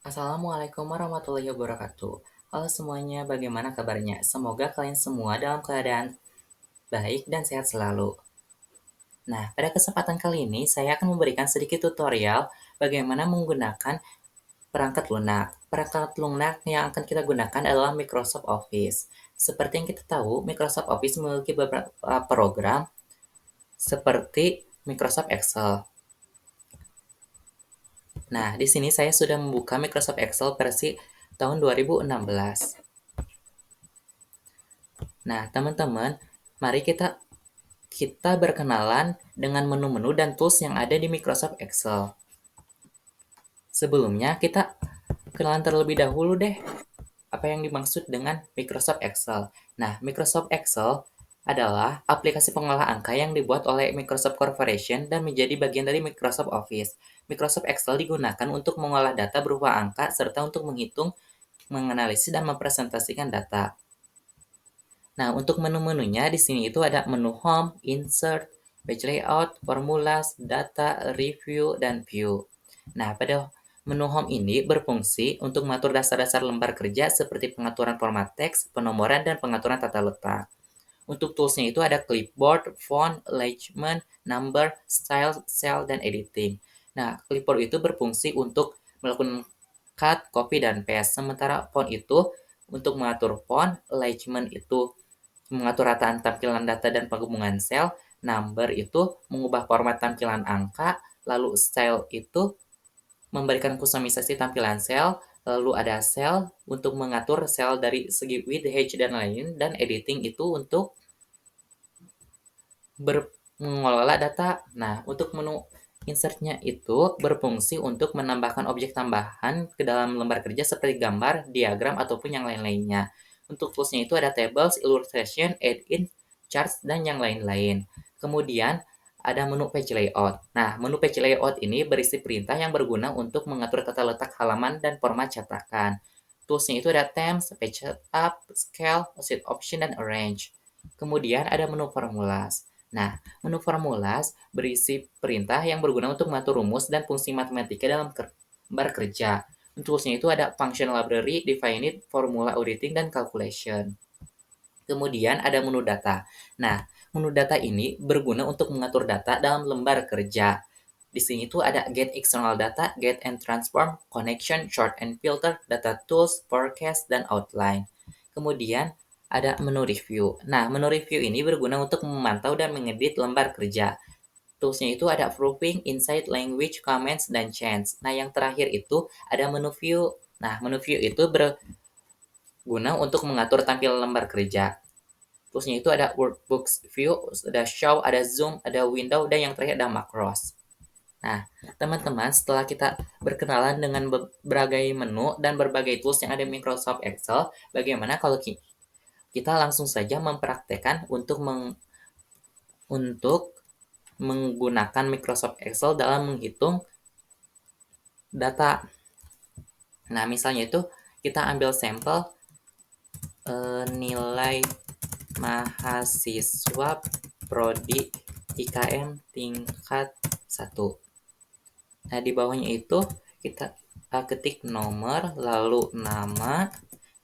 Assalamualaikum warahmatullahi wabarakatuh. Halo semuanya, bagaimana kabarnya? Semoga kalian semua dalam keadaan baik dan sehat selalu. Nah, pada kesempatan kali ini saya akan memberikan sedikit tutorial bagaimana menggunakan perangkat lunak. Perangkat lunak yang akan kita gunakan adalah Microsoft Office. Seperti yang kita tahu, Microsoft Office memiliki beberapa program seperti Microsoft Excel. Nah, di sini saya sudah membuka Microsoft Excel versi tahun 2016. Nah, teman-teman, mari kita kita berkenalan dengan menu-menu dan tools yang ada di Microsoft Excel. Sebelumnya, kita kenalan terlebih dahulu deh apa yang dimaksud dengan Microsoft Excel. Nah, Microsoft Excel adalah aplikasi pengolah angka yang dibuat oleh Microsoft Corporation dan menjadi bagian dari Microsoft Office. Microsoft Excel digunakan untuk mengolah data berupa angka serta untuk menghitung, menganalisis, dan mempresentasikan data. Nah, untuk menu-menunya di sini itu ada menu Home, Insert, Page Layout, Formulas, Data, Review, dan View. Nah, pada menu Home ini berfungsi untuk mengatur dasar-dasar lembar kerja seperti pengaturan format teks, penomoran, dan pengaturan tata letak. Untuk toolsnya itu ada clipboard, font, alignment, number, style, cell, dan editing. Nah, clipboard itu berfungsi untuk melakukan cut, copy, dan paste. Sementara font itu untuk mengatur font, alignment itu mengatur rataan tampilan data dan penghubungan sel, number itu mengubah format tampilan angka, lalu style itu memberikan kustomisasi tampilan sel, lalu ada cell untuk mengatur sel dari segi width, height, dan lain, dan editing itu untuk mengelola data. Nah, untuk menu insertnya itu berfungsi untuk menambahkan objek tambahan ke dalam lembar kerja seperti gambar, diagram, ataupun yang lain-lainnya. Untuk toolsnya itu ada tables, illustration, add-in, charts, dan yang lain-lain. Kemudian ada menu page layout. Nah, menu page layout ini berisi perintah yang berguna untuk mengatur tata letak halaman dan format cetakan. Toolsnya itu ada themes, page setup, scale, sheet option, dan arrange. Kemudian ada menu formulas. Nah, menu formulas berisi perintah yang berguna untuk mengatur rumus dan fungsi matematika dalam lembar kerja. Toolsnya itu ada function library, definite, formula auditing, dan calculation. Kemudian ada menu data. Nah, menu data ini berguna untuk mengatur data dalam lembar kerja. Di sini tuh ada get external data, get and transform, connection, sort and filter, data tools, forecast, dan outline. Kemudian ada menu review. Nah, menu review ini berguna untuk memantau dan mengedit lembar kerja. Toolsnya itu ada proofing, insight, language, comments, dan change. Nah, yang terakhir itu ada menu view. Nah, menu view itu berguna untuk mengatur tampilan lembar kerja. Toolsnya itu ada workbooks view, ada show, ada zoom, ada window, dan yang terakhir ada macros. Nah, teman-teman, setelah kita berkenalan dengan berbagai menu dan berbagai tools yang ada di Microsoft Excel, bagaimana kalau kita langsung saja mempraktekkan untuk menggunakan Microsoft Excel dalam menghitung data. Nah, misalnya itu kita ambil sampel nilai mahasiswa prodi IKM tingkat 1. Nah, di bawahnya itu kita ketik nomor, lalu nama,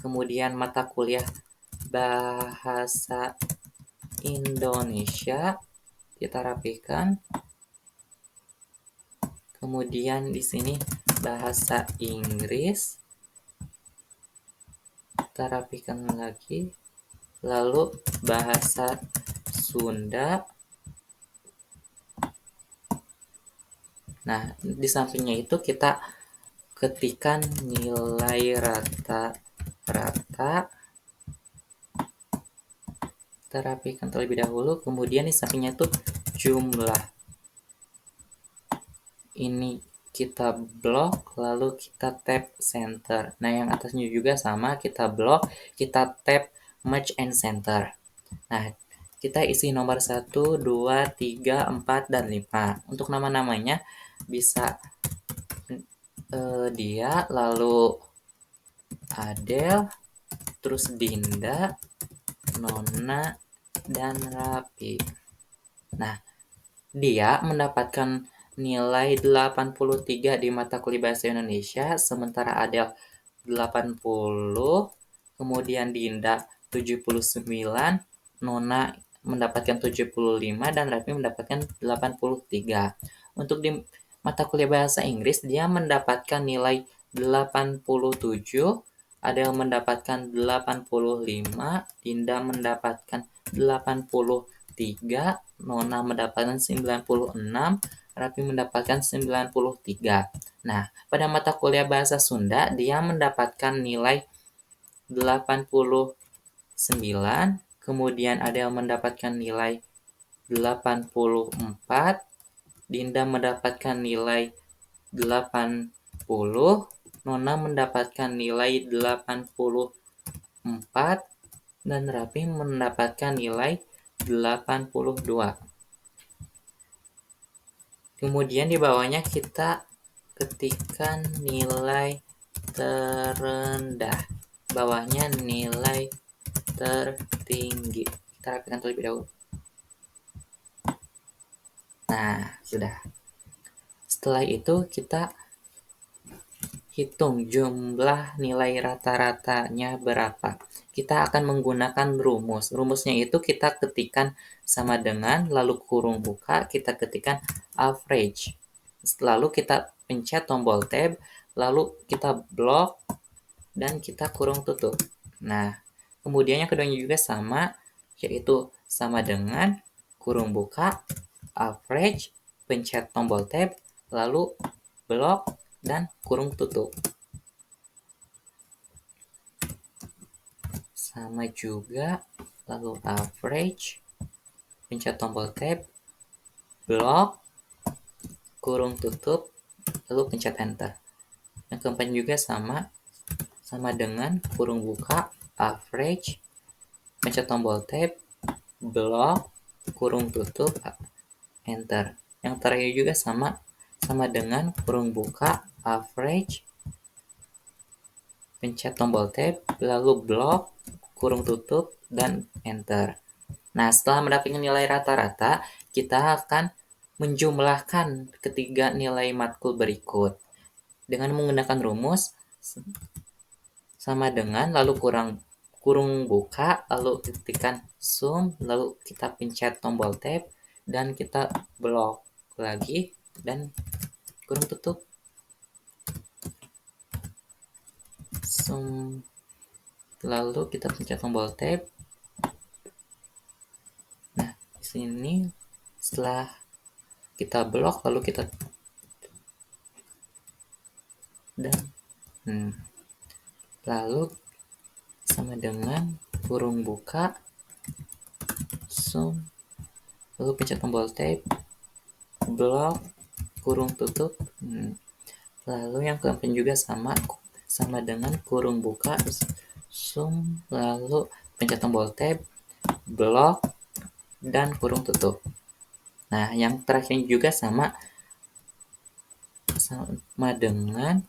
kemudian mata kuliah bahasa Indonesia, kita rapikan. Kemudian di sini bahasa Inggris, kita rapikan lagi. Lalu bahasa Sunda. Nah, di sampingnya itu kita ketikkan nilai rata-rata. Kita rapikan terlebih dahulu, kemudian di sampingnya itu jumlah. Ini kita blok, lalu kita tap center. Nah, yang atasnya juga sama, kita blok, kita tap merge and center. Nah, kita isi nomor 1, 2, 3, 4, dan 5. Untuk nama-namanya bisa dia, lalu Adel, terus Dinda, Nona, dan Rapi. Nah, dia mendapatkan nilai 83 di mata kuliah Bahasa Indonesia, sementara Adel 80, kemudian Dinda 79, Nona mendapatkan 75, dan Raffi mendapatkan 83. Untuk di mata kuliah Bahasa Inggris, dia mendapatkan nilai 87, Adel mendapatkan 85, Dinda mendapatkan 83, Nona mendapatkan 96, Raffi mendapatkan 93. Nah, pada mata kuliah Bahasa Sunda, dia mendapatkan nilai 89, kemudian Adel mendapatkan nilai 84, Dinda mendapatkan nilai 80, Nona mendapatkan nilai 84, dan Raffi mendapatkan nilai 82. Kemudian di bawahnya kita ketikkan nilai terendah. Bawahnya nilai tertinggi. Kita rapikan terlebih dahulu. Nah, sudah. Setelah itu kita hitung jumlah nilai rata-ratanya berapa. Kita akan menggunakan rumus. Rumusnya itu kita ketikkan sama dengan, lalu kurung buka, kita ketikkan average. Lalu kita pencet tombol tab, lalu kita blok, dan kita kurung tutup. Nah, kemudian yang keduanya juga sama, yaitu sama dengan kurung buka, average, pencet tombol tab, lalu blok, dan kurung tutup. Sama juga, lalu average, pencet tombol tab, blok, kurung tutup, lalu pencet enter. Yang keempat juga sama dengan kurung buka, average, pencet tombol tab, blok, kurung tutup, enter. Yang terakhir juga sama dengan kurung buka, average, pencet tombol tab, lalu blok, kurung tutup, dan enter. Nah, setelah mendapatkan nilai rata-rata, kita akan menjumlahkan ketiga nilai matkul berikut. Dengan menggunakan rumus sama dengan, lalu kurung buka, lalu ketikkan sum, lalu kita pencet tombol tab, dan kita blok lagi, dan kurung tutup. Sum, lalu kita pencet tombol tab. Nah, di sini setelah kita blok, lalu kita lalu sama dengan kurung buka, sum, lalu pencet tombol tab, blok, kurung tutup. Lalu yang keempat juga sama dengan kurung buka, sum, lalu pencet tombol tab, blok, dan kurung tutup. Nah, yang terakhir juga sama dengan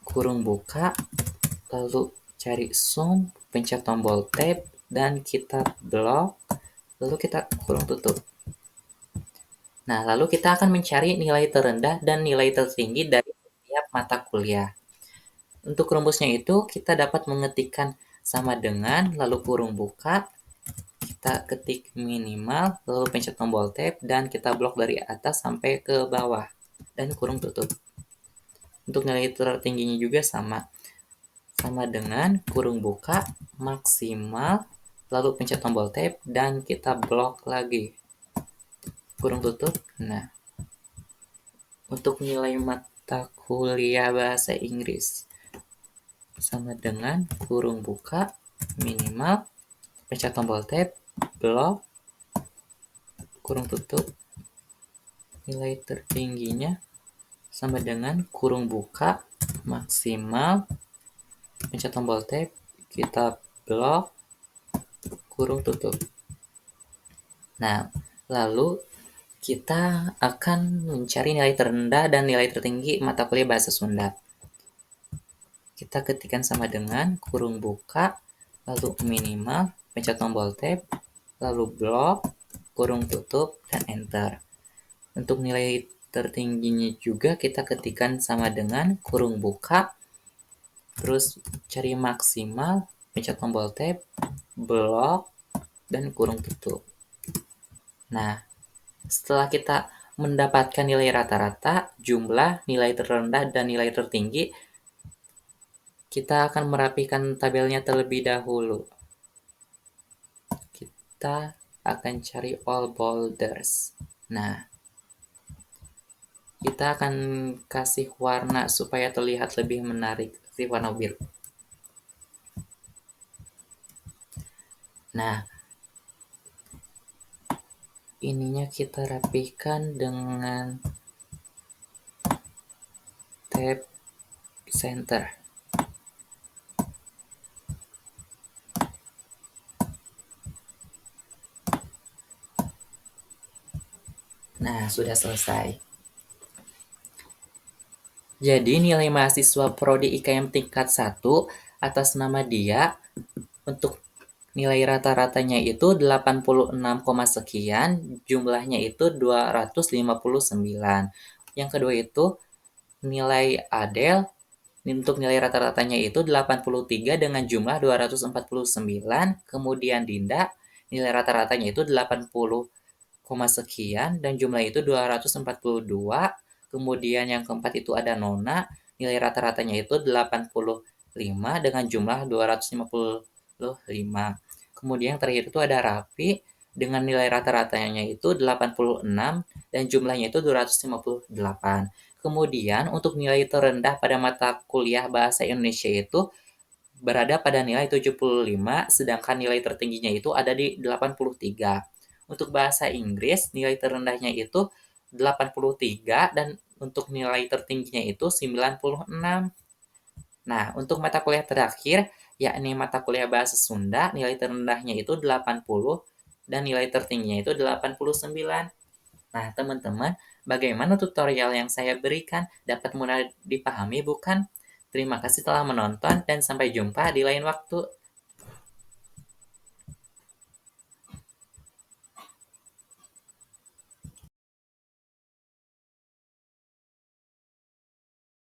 kurung buka, lalu cari sum, pencet tombol tab, dan kita blok, lalu kita kurung tutup. Nah, lalu kita akan mencari nilai terendah dan nilai tertinggi dari setiap mata kuliah. Untuk rumusnya itu, kita dapat mengetikkan sama dengan, lalu kurung buka, kita ketik minimal, lalu pencet tombol tab, dan kita blok dari atas sampai ke bawah, dan kurung tutup. Untuk nilai tertingginya juga sama dengan kurung buka, maksimal, lalu pencet tombol tab, dan kita blok lagi, kurung tutup. Nah, untuk nilai mata kuliah Bahasa Inggris sama dengan kurung buka, minimal, pencet tombol tab, blok, kurung tutup. Nilai tertingginya sama dengan kurung buka, maksimal, pencet tombol tab, kita blok, kurung tutup. Nah, lalu kita akan mencari nilai terendah dan nilai tertinggi mata kuliah Bahasa Sunda. Kita ketikkan sama dengan kurung buka, lalu minimal, pencet tombol tab, lalu blok, kurung tutup, dan enter. Untuk nilai tertingginya juga kita ketikkan sama dengan kurung buka, terus cari maksimal, pencet tombol tab, blok, dan kurung tutup. Nah, setelah kita mendapatkan nilai rata-rata, jumlah, nilai terendah, dan nilai tertinggi, kita akan merapikan tabelnya terlebih dahulu. Kita akan cari all boulders. Nah, kita akan kasih warna supaya terlihat lebih menarik, kasih warna biru. Nah, ininya kita rapihkan dengan tab center. Nah, sudah selesai. Jadi nilai mahasiswa Prodi IKM tingkat 1 atas nama dia untuk nilai rata-ratanya itu 86, sekian, jumlahnya itu 259. Yang kedua itu nilai Adel untuk nilai rata-ratanya itu 83 dengan jumlah 249. Kemudian Dinda nilai rata-ratanya itu 80, sekian dan jumlah itu 242. Kemudian yang keempat itu ada Nona, nilai rata-ratanya itu 85 dengan jumlah 255. Kemudian yang terakhir itu ada Rapi dengan nilai rata-ratanya itu 86 dan jumlahnya itu 258. Kemudian untuk nilai terendah pada mata kuliah Bahasa Indonesia itu berada pada nilai 75, sedangkan nilai tertingginya itu ada di 83. Untuk bahasa Inggris, nilai terendahnya itu 83 dan untuk nilai tertingginya itu 96. Nah, untuk mata kuliah terakhir, yakni mata kuliah Bahasa Sunda, nilai terendahnya itu 80 dan nilai tertingginya itu 89. Nah, teman-teman, bagaimana tutorial yang saya berikan? Dapat mudah dipahami, bukan? Terima kasih telah menonton dan sampai jumpa di lain waktu.